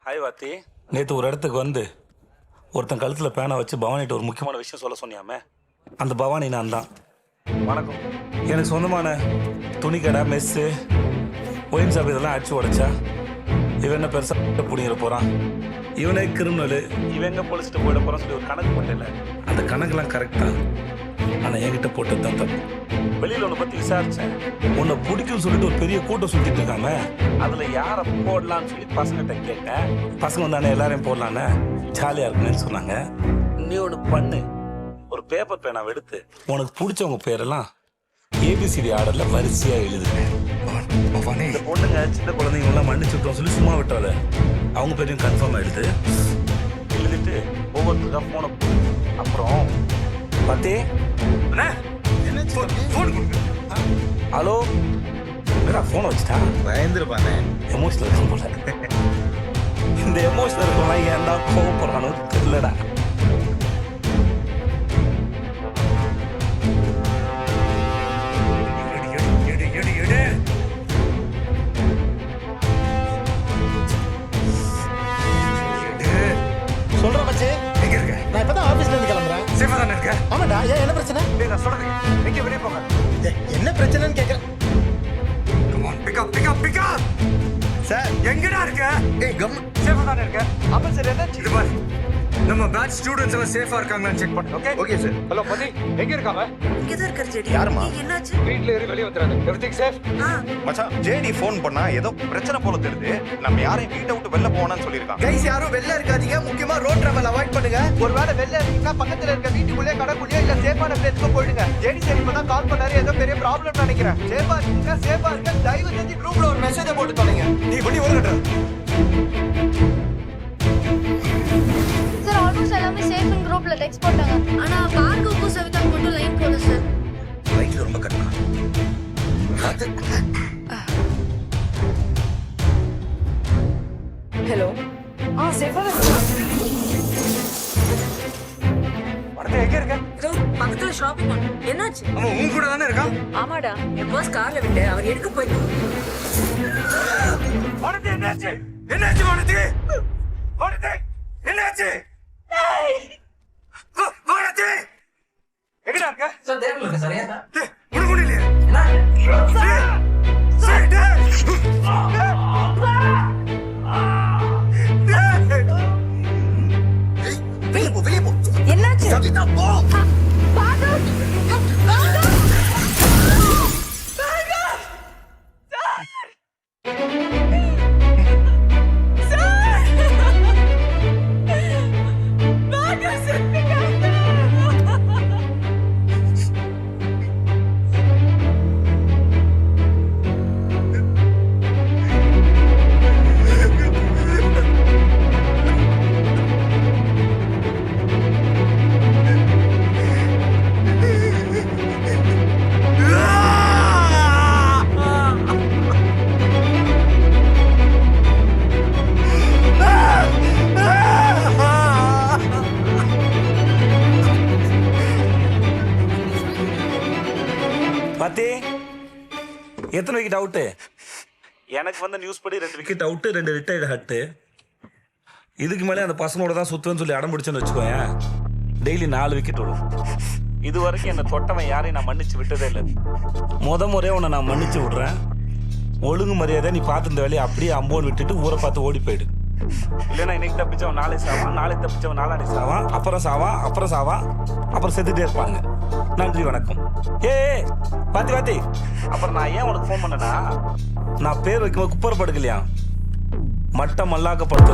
Hi வாத்தி, நேற்று ஒரு இடத்துக்கு வந்து ஒருத்தன் கழுத்தில் பேனை வச்சு பவானிகிட்ட ஒரு முக்கியமான விஷயம் சொல்ல சொன்னியாமே, அந்த பவானி நான் தான். வணக்கம். எனக்கு சொந்தமான துணி கடை, மெஸ்ஸு, ஒயின் ஷாப் இதெல்லாம் அடிச்சு உடைச்சா இவன் என்ன பெருசாக பிடிங்கிற போகிறான், இவனே கிரிமினலு, இவன் எங்கே பொழிச்சிட்டு போயிட போகிறான்னு சொல்லி ஒரு கணக்கு போட்டல. அந்த கணக்கெல்லாம் கரெக்டாக, ஆனால் என்கிட்ட போட்டது தான் தப்பு. வெளியில் உன்னை பற்றி விசாரித்தேன். உன்னை பிடிக்கும்னு சொல்லிட்டு ஒரு பெரிய கூட்டம் சுற்றிட்டு இருக்காங்க. அதில் யாரை போடலான்னு சொல்லி பசங்கிட்ட கேட்டேன். பசங்க வந்தானே எல்லாரையும் போடலான்னு, ஜாலியாக இருக்குன்னு சொன்னாங்க. நீ ஒன்று பண்ணு, ஒரு பேப்பர் பேனாவை எடுத்து உனக்கு பிடிச்சவங்க பேரெல்லாம் ஏபிசிடி ஆர்டரில் வரிசையாக எழுதுவேன். இந்த பொண்ணுங்க சின்ன குழந்தைங்களாம் மன்னிச்சு விட்டோம் சொல்லி சும்மா விட்டால, அவங்க பேரையும் கன்ஃபார்மாக எழுதிட்டு ஒவ்வொருத்தருக்கா ஃபோனை அப்புறம் பார்த்தே ஹலோ ஃபோனை வச்சுட்டா பயந்துருப்பானே. எமோஷனல் இருக்கும் போல. இந்த எமோஷனல் இருக்கவங்க ஏன் தான் கோவப்படுறானு தெரியலடா. சொல்ற மச்சி, எங்க இருக்க? நான் இப்பதான் ஆபீஸ்ல இருந்து கிளம்புறேன். சேஃபா தானே இருக்க? ஆமாடா, ஏன் என்ன பிரச்சனை? நான் சொல்றது எங்க வெளியே போங்க. என்ன பிரச்சனைன்னு கேக்குறேன். Come on, pick up. Sir எங்கடா இருக்க? ஏய் கம். சேஃபா தானே இருக்க? அப்ப சரி என்னாச்சு? இது பாரு, நம்ம பேட்ச் ஸ்டூடண்ட்ஸ் எல்லாம் சேஃபா இருக்காங்களான்னு செக் பண்ணு. Okay okay sir. ஹலோ பதி, எங்க இருக்காங்க? இங்கதான் இருக்காரு ஜெடி. யாரும்மா? என்னாச்சு? வீட்ல ஏறி வெளிய வந்துறாங்க. Everything safe? மச்சான், ஜேடி ஃபோன் பண்ணா ஏதோ பிரச்சனை போல தெரியுது. நம்ம யாரையும் வீட்டை விட்டு வெளில போனான்னு சொல்லியிருக்கான். கைஸ், யாரும் வெளில இருக்காதீங்க. முக்கியமா ரோட் டிராவல் அவாய்ட் பண்ணுங்க. ஒருவேளை வெளில இருக்கீங்கன்னா பக்கத்துல இருக்க வீட்டுக்குள்ளே கடைக்குள்ளே இல்ல சேஃபான பிளேஸ்க்கு போயிடுங்க. ஜேடி சார் இப்பதான் கால் பண்ணாரு, ஏதோ பெரிய ப்ராப்ளம் நினைக்கிறேன். சேஃபா இருக்கீங்க, சேஃபா இருக்க. தயவு செஞ்சு குரூப்ல ஒரு மெசேஜ் போட்டு தொலைங்க. நீ பண்ணி வரடா. சார் ஆல்மோஸ்ட் எல்லாமே சேஃப் இன் குரூப்ல டெக்ஸ்ட் போட்டாங்க. ஆனா பார்கவுக்கும் சவிதாவுக்கு மட்டும் லைன் போல சார். லைட்ல ரொம்ப கட்டா. ஹலோ. சேஃபா வரதே எங்க இருக்க? இதோ பக்கத்துல ஷாப்பிங் பண்ணு. என்னாச்சு? அவன் உன் கூட தானே இருக்கான்? ஆமாடா, என் பாஸ் கார்ல விட்டு அவர் எடுக்க போயிட்டார். வரதே என்னாச்சு? என்னாச்சு வரதே? வரதே என்னாச்சு? வரதே எங்கடா இருக்க? சார் தேவல இருக்க சார். ஏன் டேய், உனக்கு ஒண்ணு இல்லையா? வெளிய போ, வெளிய போ. என்னாச்சு? சவிதா போ. பாத்தி, எத்தனை விக்கெட் அவுட்டு? எனக்கு வந்த நியூஸ் படி 2 விக்கெட் அவுட்டு, 2 ரிட்டையர்டு ஹட்டு. இதுக்கு மேலே அந்த பசங்களோட தான் சுற்றுவேன்னு சொல்லி அடம் பிடிச்சேன்னு வச்சுக்கோயேன், டெய்லி 4 விக்கெட் விடும். இது வரைக்கும் என்னை தொட்டவன் யாரையும் நான் மன்னிச்சு விட்டதே இல்லை. முறையே உன்னை நான் மன்னிச்சு விடுறேன். ஒழுங்கு மரியாதை நீ பார்த்து இந்த வேலையை அப்படியே அம்போன்னு விட்டுட்டு ஊரை பார்த்து ஓடி போயிடு. இல்லைன்னா இன்னைக்கு தப்பிச்சவன் நாளை சாவான், நாளைக்கு தப்பிச்சவன் நாளாடி சாவான், அப்புறம் சாவான், அப்புறம் செத்துட்டே இருப்பாங்க. நன்றி, வணக்கம். பாத்தி அப்புறம் நான் ஏன் உனக்கு ஃபோன் பண்ணேன்னா, நான் பேர் வைக்கும்போது குப்பர் படுக்கலையா, மட்டம் மல்லாக்கப்படுத்து.